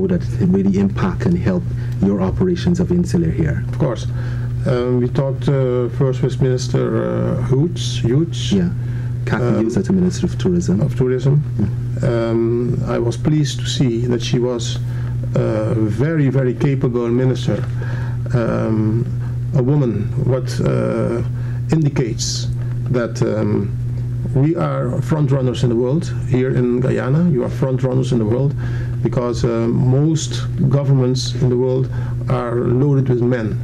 how that it really impact and help your operations of Insular here? Of course. We talked first with Minister Hoots. Yeah, Kathy Hughes as the Minister of Tourism. I was pleased to see that she was a very, very capable minister, a woman, what indicates that we are front runners in the world here in Guyana. You are front runners in the world because most governments in the world are loaded with men.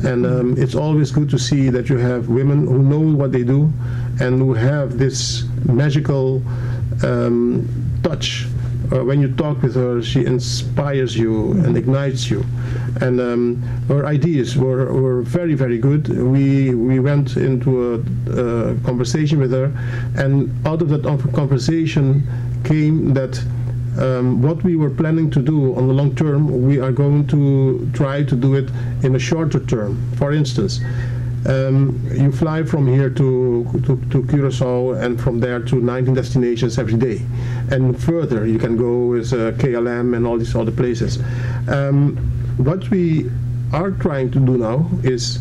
And it's always good to see that you have women who know what they do and who have this magical touch. When you talk with her, she inspires you and ignites you. And her ideas were very, very good. We went into a conversation with her, and out of that conversation came that what we were planning to do on the long term, we are going to try to do it in a shorter term. For instance, you fly from here to Curacao and from there to 19 destinations every day. And further, you can go with KLM and all these other places. What we are trying to do now is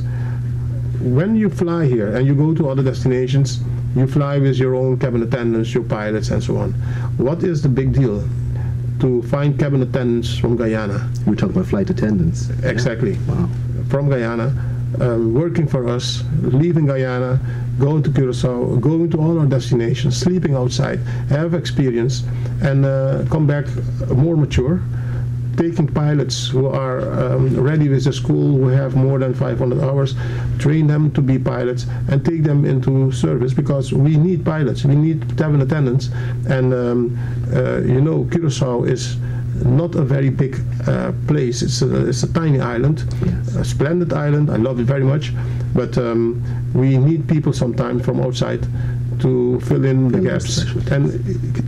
when you fly here and you go to other destinations, you fly with your own cabin attendants, your pilots, and so on. What is the big deal? To find cabin attendants from Guyana. We're talking about flight attendants. Exactly. Yeah. Wow. From Guyana, working for us, leaving Guyana, going to Curacao, going to all our destinations, sleeping outside, have experience, and come back more mature, taking pilots who are ready with the school, who have more than 500 hours, train them to be pilots, and take them into service, because we need pilots, we need cabin attendants, and you know, Curacao is not a very big place. It's a tiny island, yes. A splendid island. I love it very much, but we need people sometimes from outside to fill in the gaps. And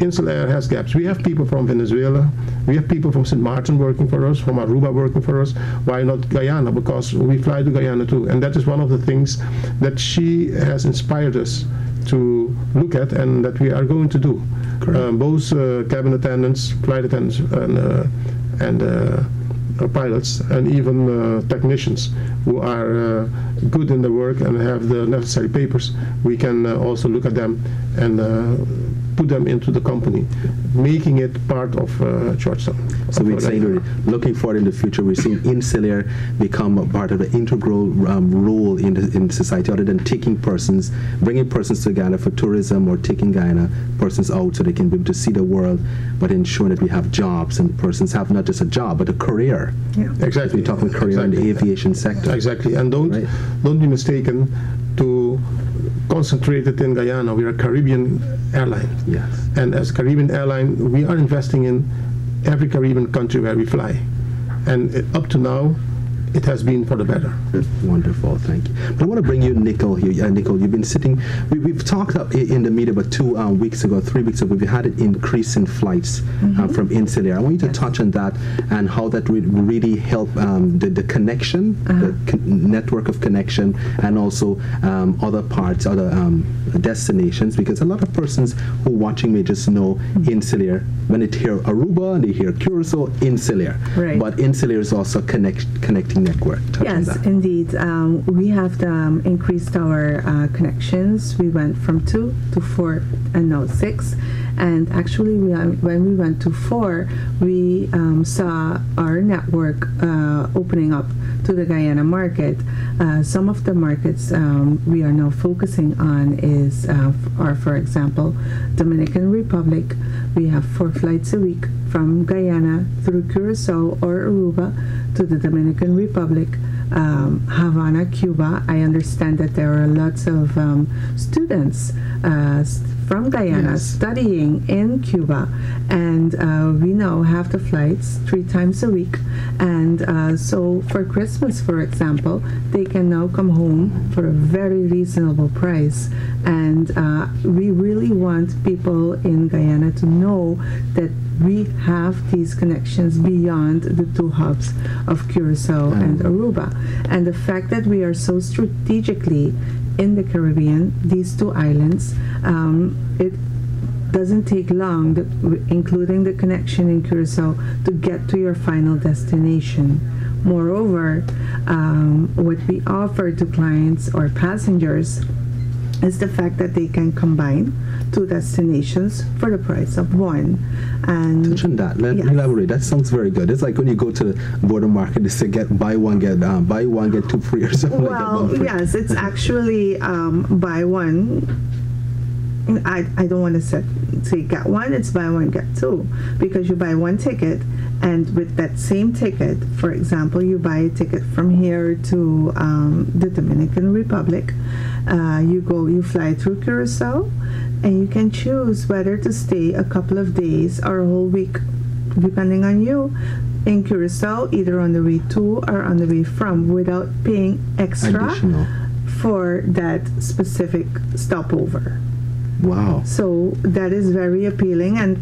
Insel has gaps. We have people from Venezuela, we have people from St. Martin working for us, from Aruba working for us. Why not Guyana? Because we fly to Guyana too, and that is one of the things that she has inspired us to look at and that we are going to do. Both cabin attendants, flight attendants, and pilots, and even technicians who are good in their work and have the necessary papers. We can also look at them and put them into the company, making it part of Georgetown. So we're saying, looking forward in the future, we're seeing Insular become a part of the integral role in society, other than taking persons, bringing persons to Guyana for tourism, or taking Guyana persons out so they can be able to see the world, but ensuring that we have jobs and persons have not just a job but a career. Yeah. Exactly. We're talking career in the aviation sector. Exactly, and don't be mistaken to concentrate it in Guyana. We are a Caribbean airline. Yes. And as a Caribbean airline, we are investing in every Caribbean country where we fly. And up to now, it has been for the better. Wonderful, thank you. But I want to bring you Nicole here. Nicole, you've been sitting, we've talked in the media about 3 weeks ago, we had an increase in flights from Insular. I want you to touch on that and how that would really help the connection, the network of connection, and also other parts, other destinations, because a lot of persons who are watching may just know Insular. When they hear Aruba and they hear Curacao, Insular. Right. But Insular is also connecting network. Yes, indeed. We have increased our connections. We went from 2 to 4 and now 6. And actually, when we went to 4, we saw our network opening up to the Guyana market. Some of the markets we are now focusing on are, for example, Dominican Republic. We have 4 flights a week from Guyana through Curacao or Aruba to the Dominican Republic, Havana, Cuba. I understand that there are lots of students from Guyana studying in Cuba, and we now have the flights 3 times a week. And so for Christmas, for example, they can now come home for a very reasonable price. And we really want people in Guyana to know that we have these connections beyond the 2 hubs of Curacao and Aruba. And the fact that we are so strategically in the Caribbean, these 2 islands, it doesn't take long, including the connection in Curacao, to get to your final destination. Moreover, what we offer to clients or passengers is the fact that they can combine two destinations for the price of one. And touch on that. Let me elaborate. That sounds very good. It's like when you go to the border market, they say buy one get two free or something like that. Well, yes, it's actually buy one. I don't want to say get one. It's buy one get two, because you buy one ticket, and with that same ticket, for example, you buy a ticket from here to the Dominican Republic. You fly through Curacao, and you can choose whether to stay a couple of days or a whole week, depending on you, in Curacao, either on the way to or on the way from, without paying extra for that specific stopover. Wow. So that is very appealing, and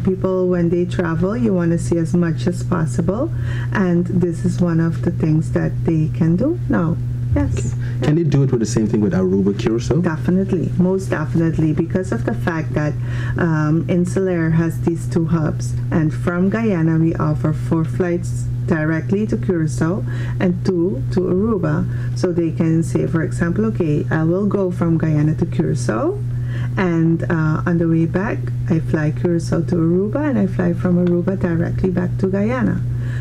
people, when they travel, you want to see as much as possible, and this is one of the things that they can do now. Yes. Okay. Can you do it with the same thing with Aruba, Curacao? Definitely, most definitely, because of the fact that Insel has these two hubs, and from Guyana we offer 4 flights directly to Curacao and 2 to Aruba, so they can say, for example, okay, I will go from Guyana to Curacao, and on the way back I fly Curacao to Aruba, and I fly from Aruba directly back to Guyana.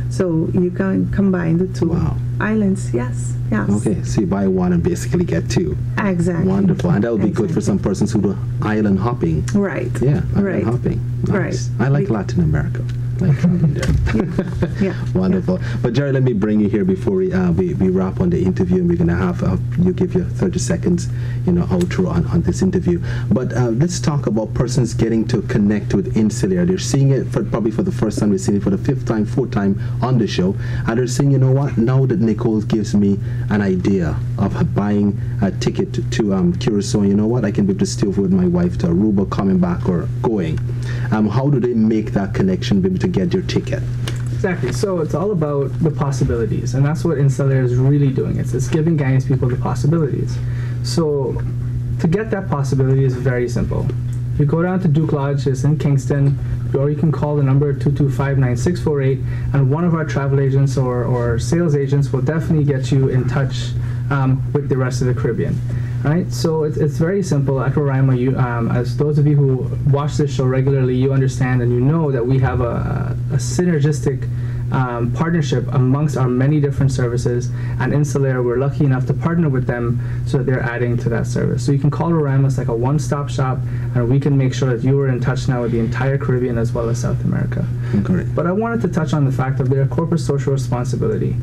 So you can combine the two islands. Yes. Okay, so you buy one and basically get two. Exactly. Wonderful. And that would be good for some persons who do island hopping. Right. Yeah, island hopping. Nice. Right. I like Latin America. Like traveling there. Yeah. Wonderful. But Gerry, let me bring you here before we wrap on the interview, and we're going to have you give your 30 seconds, outro on this interview. But let's talk about persons getting to connect with Insel. They're seeing it probably for the first time. They're seeing it for the 5th time, 4th time on the show, and they're saying, you know what? Now that Nicole gives me an idea of buying a ticket to Curacao, you know what? I can be able to stay over with my wife to Aruba, coming back or going. How do they make that connection, be able to get your ticket? Exactly. So it's all about the possibilities, and that's what Insel is really doing. It's giving Guyanese people the possibilities. So to get that possibility is very simple. You go down to Duke Lodge, it's in Kingston, or you can call the number 225-9648, and one of our travel agents or sales agents will definitely get you in touch with the rest of the Caribbean. Right, so it's very simple. At Roraima, as those of you who watch this show regularly, you understand and you know that we have a synergistic partnership amongst our many different services, and Insel, we're lucky enough to partner with them so that they're adding to that service. So you can call Roraima, it's like a one-stop shop, and we can make sure that you are in touch now with the entire Caribbean as well as South America. Correct. But I wanted to touch on the fact of their corporate social responsibility.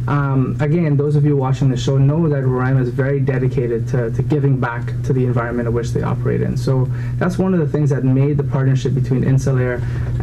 Again, those of you watching the show know that Roraima is very dedicated to giving back to the environment in which they operate in. So that's one of the things that made the partnership between Insel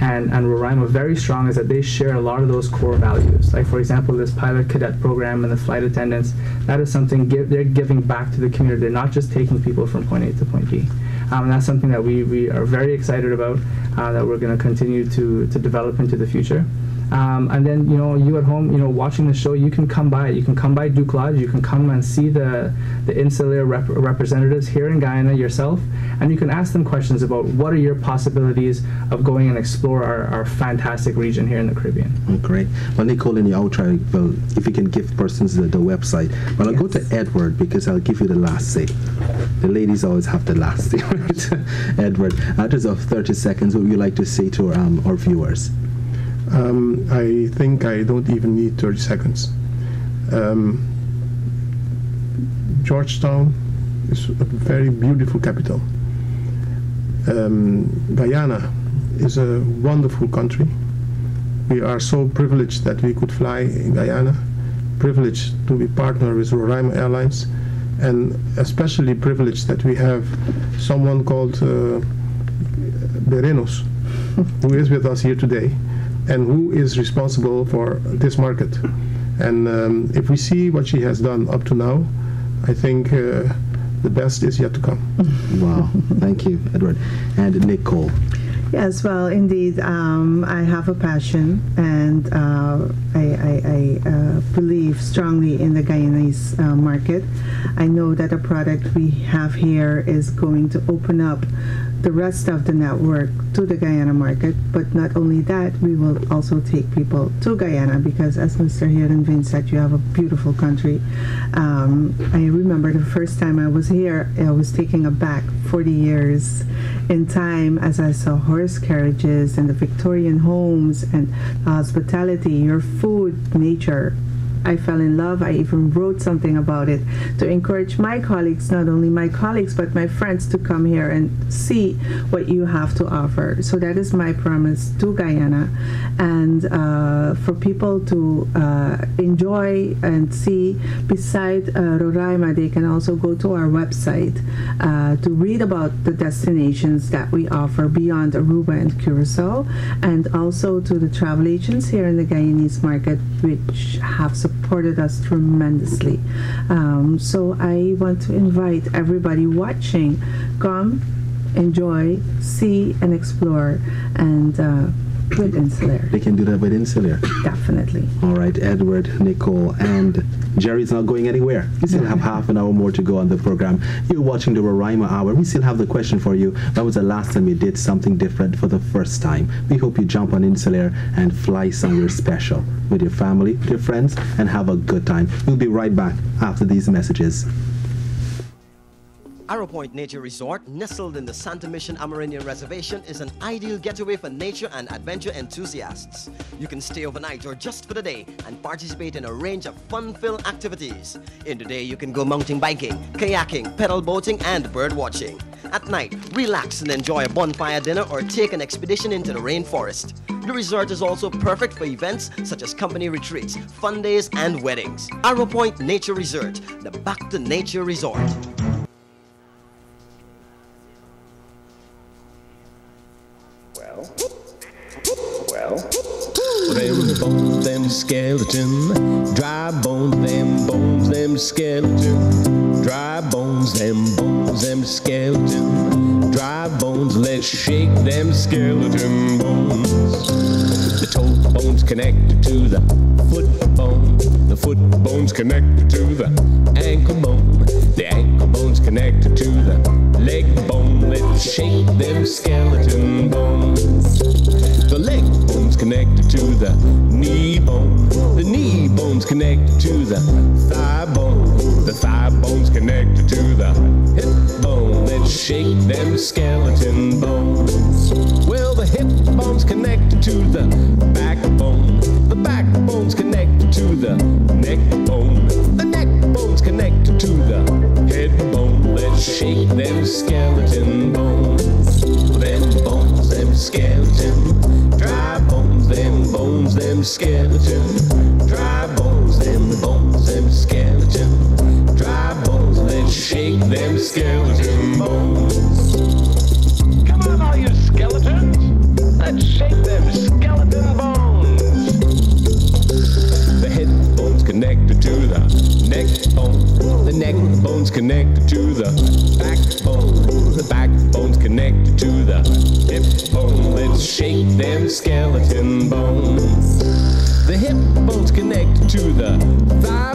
and Roraima very strong, is that they share a lot of those core values. Like, for example, this pilot cadet program and the flight attendants, that is something they're giving back to the community. They're not just taking people from point A to point B. And that's something that we are very excited about, that we're going to continue to develop into the future. And then, you at home, watching the show, you can come by. You can come by Duke Lodge. You can come and see the Insel representatives here in Guyana yourself, and you can ask them questions about what are your possibilities of going and explore our fantastic region here in the Caribbean. Oh, great. Well, Nicole, in the outro, if you can give persons the website. Well, I'll go to Edward, because I'll give you the last say. The ladies always have the last say, right? Edward, after 30 seconds, what would you like to say to our viewers? I think I don't even need 30 seconds. Georgetown is a very beautiful capital. Guyana is a wonderful country. We are so privileged that we could fly in Guyana, privileged to be partnered with Roraima Airlines, and especially privileged that we have someone called Berenos, who is with us here today, and who is responsible for this market. And if we see what she has done up to now, I think the best is yet to come. Wow, thank you, Edward. And Nicole. Yes, well, indeed, I have a passion, and I believe strongly in the Guyanese market. I know that the product we have here is going to open up the rest of the network to the Guyana market, but not only that, we will also take people to Guyana because, as Mr. Heerenveen said, you have a beautiful country. I remember the first time I was here, I was taken aback 40 years in time as I saw horse carriages and the Victorian homes and hospitality, your food, nature. I fell in love. I even wrote something about it to encourage my colleagues, not only my colleagues, but my friends to come here and see what you have to offer. So that is my promise to Guyana. And for people to enjoy and see, beside Roraima, they can also go to our website to read about the destinations that we offer beyond Aruba and Curacao, and also to the travel agents here in the Guyanese market, which have supported us tremendously. So I want to invite everybody watching, come, enjoy, see, and explore, and with Insel. They can do that with Insel. Definitely. All right, Edward, Nicole, and Gerry's not going anywhere. We still have half an hour more to go on the program. You're watching the Roraima Hour. We still have the question for you. When was the last time you did something different for the first time? We hope you jump on Insel and fly somewhere special with your family, with your friends, and have a good time. We'll be right back after these messages. Arrow Point Nature Resort, nestled in the Santa Mission Amerindian Reservation, is an ideal getaway for nature and adventure enthusiasts. You can stay overnight or just for the day and participate in a range of fun-filled activities. In the day, you can go mountain biking, kayaking, pedal boating, and bird watching. At night, relax and enjoy a bonfire dinner or take an expedition into the rainforest. The resort is also perfect for events such as company retreats, fun days, and weddings. Arrow Point Nature Resort, the Back to Nature Resort. Well, them bones, them skeleton, dry bones, them skeleton, dry bones, them skeleton, dry bones, let's shake them skeleton bones. The toe bone's connected to the foot bone's connected to the ankle bone's connected to the leg bone, let's shake them skeleton bones. The leg bone's connected to the knee bone's connected to the thigh bone's connected to the hip bone, let's shake them skeleton bones. Well, the hip bone's connected to the backbone's connected to the neck bone's connected to the head bone, let's shake them skeleton bones. Them bones, them skeleton, dry bones, them skeleton, dry bones, them skeleton, dry bones, let's shake them skeleton bones. Come on, all you skeletons, let's shake them skeleton bones. The head bone's connected to the neck bone's connected to the backbone's connected to the hip bone, let's shake them skeleton bones. The hip bone's connected to the thigh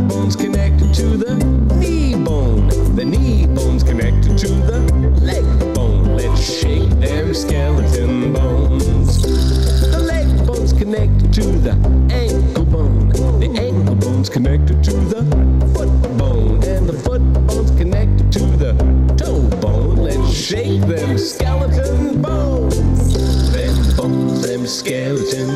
bone's connected to the knee bone's connected to the leg bone, let's shake them skeleton bones. The leg bone's connected to the ankle bone's connected to the foot bone, and the foot bone's connected to the toe bone, let's shake them skeleton bones. Them bones, them skeleton,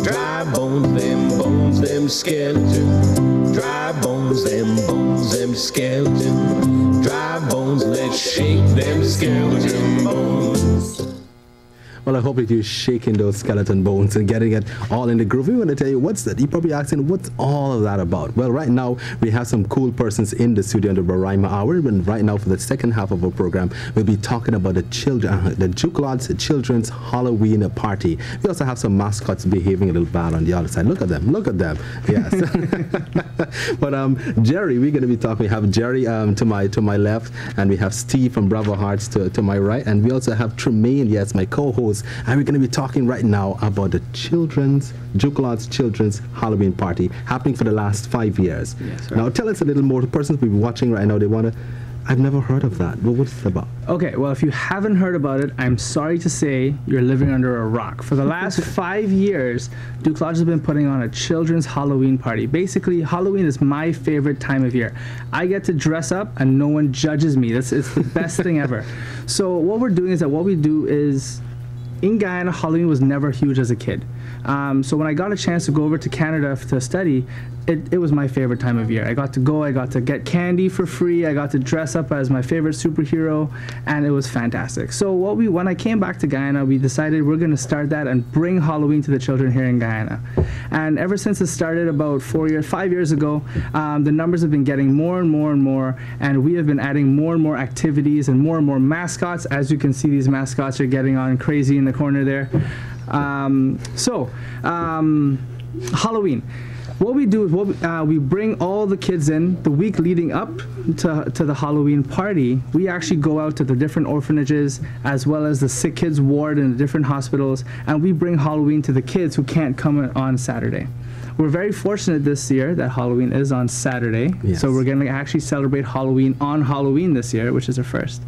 dry bones, them skeleton, dry bones, them skeleton, dry bones, let's shake them skeleton bones. Well, I hope that you're shaking those skeleton bones and getting it all in the groove. We want to tell you, what's that? You're probably asking, what's all of that about? Well, right now, we have some cool persons in the studio in the Roraima Hour. And right now, for the second half of our program, we'll be talking about the children, the Duke Lodge Children's Halloween Party. We also have some mascots behaving a little bad on the other side. Look at them. Look at them. Yes. But Gerry, we're going to be talking. We have Gerry to my left, and we have Steve from Bravo Hearts to my right, and we also have Tremaine, yes, my co-host, and we're going to be talking right now about the Duke Lodge Children's Halloween Party happening for the last 5 years. Yes, sir. Now tell us a little more. The persons we'll be watching right now, they want to, I've never heard of that. Well, what's it about? Okay, well, if you haven't heard about it, I'm sorry to say you're living under a rock. For the last 5 years, Duke Lodge has been putting on a children's Halloween party. Basically, Halloween is my favorite time of year. I get to dress up and no one judges me. It's the best thing ever. So what we're doing is in Guyana, Halloween was never huge as a kid. So when I got a chance to go over to Canada to study, it was my favorite time of year. I got to go, I got to get candy for free, I got to dress up as my favorite superhero, and it was fantastic. So when I came back to Guyana, we decided we're going to start that and bring Halloween to the children here in Guyana. And ever since it started about 5 years ago, the numbers have been getting more and more and more, and we have been adding more and more activities and more mascots. As you can see, these mascots are getting on crazy in the corner there. Halloween. What we do is we bring all the kids in the week leading up to the Halloween party. We actually go out to the different orphanages as well as the sick kids ward in the different hospitals, and we bring Halloween to the kids who can't come on Saturday. We're very fortunate this year that Halloween is on Saturday, yes. So we're going to actually celebrate Halloween on Halloween this year, which is a first.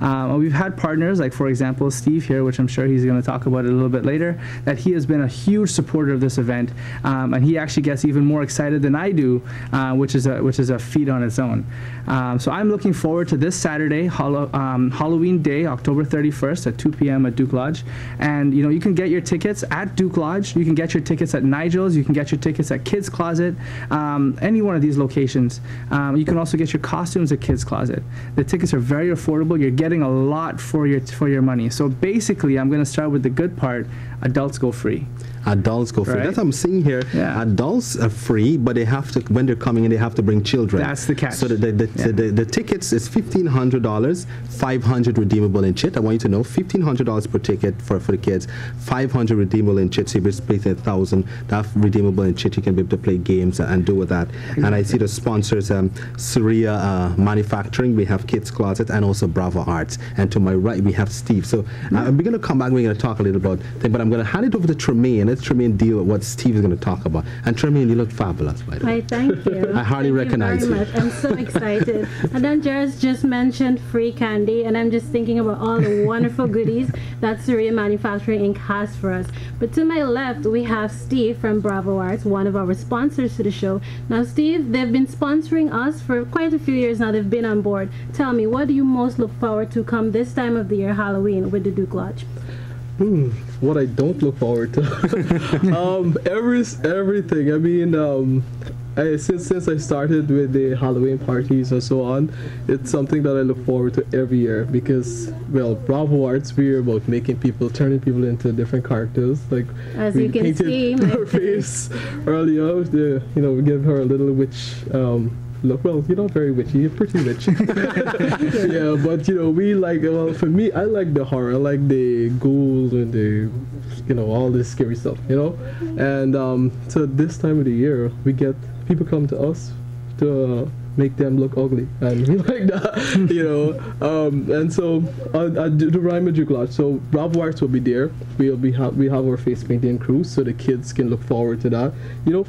We've had partners, like for example Steve here, which I'm sure he's going to talk about it a little bit later, that he has been a huge supporter of this event, and he actually gets even more excited than I do, which is a feat on its own. So I'm looking forward to this Saturday, Halloween Day, October 31st at 2 p.m. at Duke Lodge, and you can get your tickets at Duke Lodge. You can get your tickets at Nigel's. You can get your tickets at Kids Closet, any one of these locations. You can also get your costumes at Kids Closet. The tickets are very affordable. You're getting a lot for your money. So basically, I'm going to start with the good part. Adults go free. Adults go free. Right? That's what I'm seeing here. Yeah. Adults are free, but they have to, when they're coming in, they have to bring children. That's the catch. So the tickets is $1,500, $500 redeemable in chit. I want you to know, $1,500 per ticket for the kids, $500 redeemable in chit. So if you're spending $1,000, that redeemable in chit, you can be able to play games and do with that. Exactly. And I see the sponsors, Syria Manufacturing, we have Kids Closet, and also Bravo Arts. And to my right, we have Steve. So we're going to come back, we're going to talk a little about things, but I'm going to hand it over to Tremaine. Let Tremaine deal with what Steve is going to talk about. And Tremaine, you look fabulous, by the way. Why, thank you. I hardly recognize you. Very much. I'm so excited. And then Jared's just mentioned free candy, and I'm just thinking about all the wonderful goodies that Syria Manufacturing Inc. has for us. But to my left, we have Steve from Bravo Arts, one of our sponsors to the show. Now, Steve, they've been sponsoring us for quite a few years now. They've been on board. Tell me, what do you most look forward to come this time of the year, Halloween, with the Duke Lodge? What I don't look forward to, everything. I mean, since I started with the Halloween parties and so on, it's something that I look forward to every year because, well, Bravo Arts, we're about turning people into different characters. Like as you can see, her face earlier, we give her a little witch. Look, well, you're not very witchy, you're pretty witchy. Yeah, but we like, well, for me, I like the horror, I like the ghouls and the, all this scary stuff, And so this time of the year, we get people come to us to make them look ugly, and we like that, and so at the Roraima Duke Lodge, so Bravo Arts will be there. We have our face painting crew, so the kids can look forward to that.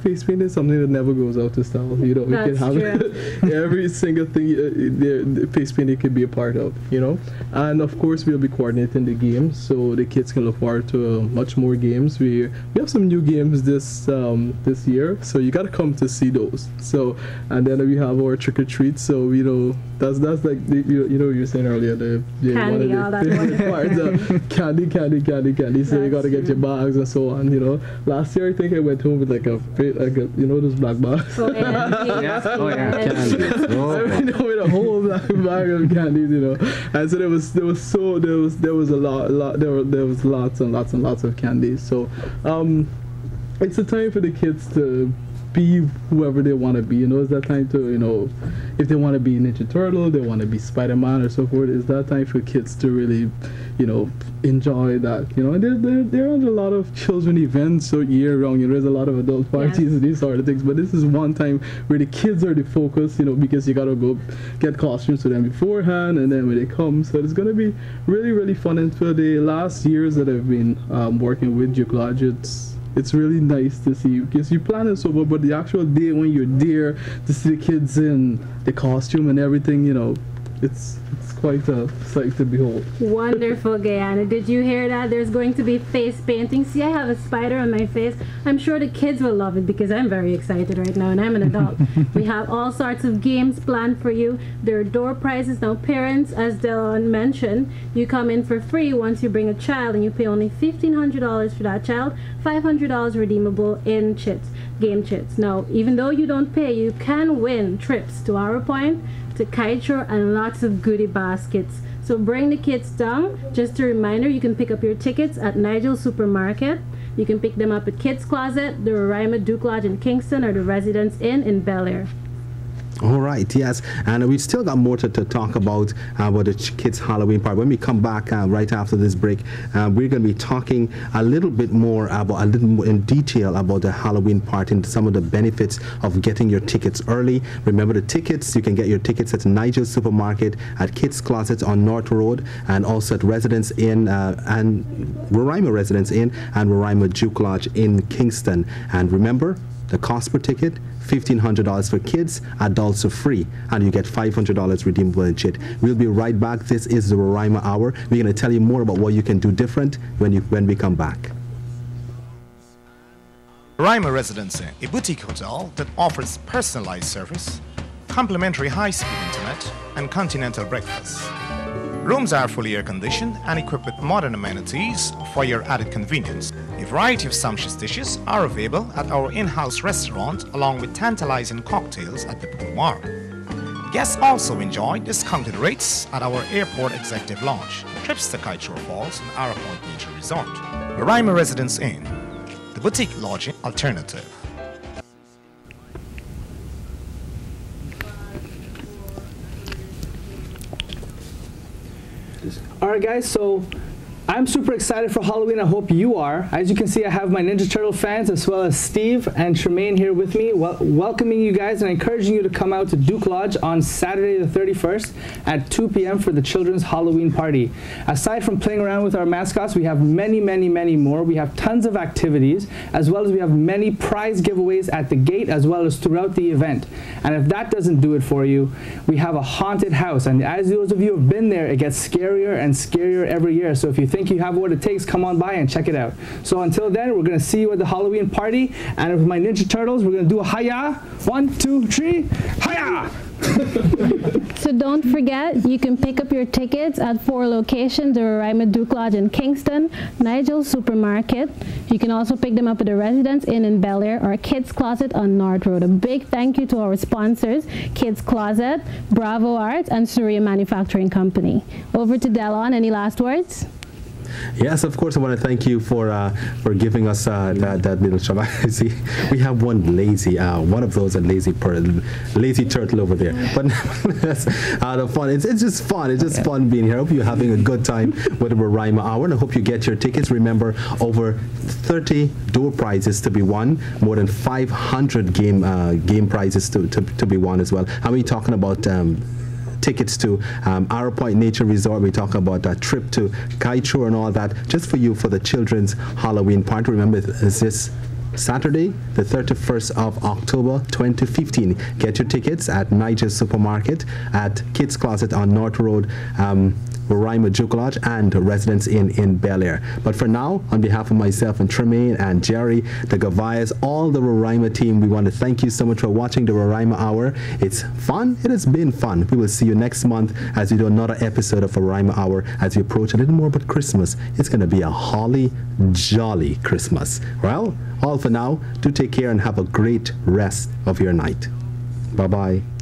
Face painting is something that never goes out of style. We can have it. Every single thing the face painting can be a part of, and of course we'll be coordinating the games, so the kids can look forward to much more games. We have some new games this year, so you got to come to see those. So, and then we have our our trick or treat. So that's like you were saying earlier, candy, all that candy. So you gotta get your bags and so on. Last year I think I went home with like a those black bags. Oh yeah, candy. I went home with a whole black bag of candies. And so there was lots and lots of candies. So it's a time for the kids to be whoever they want to be. It's that time to, if they want to be Ninja Turtle, they want to be Spider-Man or so forth. It's that time for kids to really, enjoy that. And there are a lot of children events year round. There's a lot of adult parties and these sort of things. But this is one time where the kids are the focus, because you got to go get costumes for them beforehand, and then when they come. So it's going to be really, really fun. And for the last years that I've been working with Duke Lodge, it's really nice to see, because you plan it so well, but the actual day when you're there to see the kids in the costume and everything, it's quite a sight to behold. Wonderful, Guyana. Did you hear that? There's going to be face painting. See, I have a spider on my face. I'm sure the kids will love it because I'm very excited right now and I'm an adult. We have all sorts of games planned for you. There are door prizes. Now, parents, as Dellon mentioned, you come in for free once you bring a child, and you pay only $1,500 for that child, $500 redeemable in game chits. Now, even though you don't pay, you can win trips to Our Point, to Kite Shore, and lots of goodie baskets. So bring the kids down. Just a reminder, you can pick up your tickets at Nigel's Supermarket. You can pick them up at Kids Closet, the Roraima Duke Lodge in Kingston, or the Residence Inn in Bel Air. All right, yes, and we've still got more to talk about the kids' Halloween party. When we come back right after this break, we're going to be talking a little bit more in detail about the Halloween party and some of the benefits of getting your tickets early. Remember, the tickets, you can get your tickets at Nigel's Supermarket, at Kids Closet on North Road, and also at Residence Inn and Roraima Residence Inn and Roraima Duke Lodge in Kingston. And remember, the cost per ticket, $1,500 for kids, adults are free, and you get $500 redeemable in chit. We'll be right back. This is the Roraima Hour. We're going to tell you more about what you can do different when we come back. Roraima Residence Inn, a boutique hotel that offers personalized service, complimentary high-speed internet, and continental breakfast. Rooms are fully air-conditioned and equipped with modern amenities for your added convenience. A variety of sumptuous dishes are available at our in-house restaurant, along with tantalizing cocktails at the pool bar. Guests also enjoy discounted rates at our airport executive lounge, trips to Kite Shore Falls and Our Point Nature Resort. Roraima Residence Inn, the boutique lodging alternative. Alright guys, so I'm super excited for Halloween. I hope you are. As you can see, I have my Ninja Turtle fans as well as Steve and Tremaine here with me, welcoming you guys and encouraging you to come out to Duke Lodge on Saturday the 31st at 2 p.m. for the children's Halloween party. Aside from playing around with our mascots, we have many more. We have tons of activities, as well as we have many prize giveaways at the gate as well as throughout the event. And if that doesn't do it for you, we have a haunted house. And as those of you who have been there, it gets scarier and scarier every year. So if you think you have what it takes, come on by and check it out. So until then, we're going to see you at the Halloween party, and with my Ninja Turtles, we're going to do a hi-ya. 1, 2, 3, hi-ya! So don't forget, you can pick up your tickets at 4 locations: the Roraima Duke Lodge in Kingston, Nigel's Supermarket. You can also pick them up at the Residence Inn in Bel Air or Kids Closet on North Road. A big thank you to our sponsors, Kids Closet, Bravo Arts, and Surya Manufacturing Company. Over to Dellon. Any last words? Yes, of course. I want to thank you for giving us that little show. See, we have one of those lazy turtle over there. But nevertheless, the fun. It's just fun. It's just fun being here. I hope you're having a good time with the Roraima Hour, and I hope you get your tickets. Remember, over 30 door prizes to be won, more than 500 game prizes to be won as well. And we're talking about tickets to Our Point Nature Resort. We talk about a trip to Kite Shore and all that, just for you for the children's Halloween party. Remember, it's this Saturday, the 31st of October 2015. Get your tickets at Nigel's Supermarket, at Kids Closet on North Road, Roraima Duke Lodge and Residence Inn in Bel Air. But for now, on behalf of myself and Tremaine and Gerry, the Gouveias, all the Roraima team, we want to thank you so much for watching the Roraima Hour. It's fun. It has been fun. We will see you next month as we do another episode of Roraima Hour as we approach a little more about Christmas. It's going to be a holly jolly Christmas. Well, all for now. Do take care and have a great rest of your night. Bye-bye.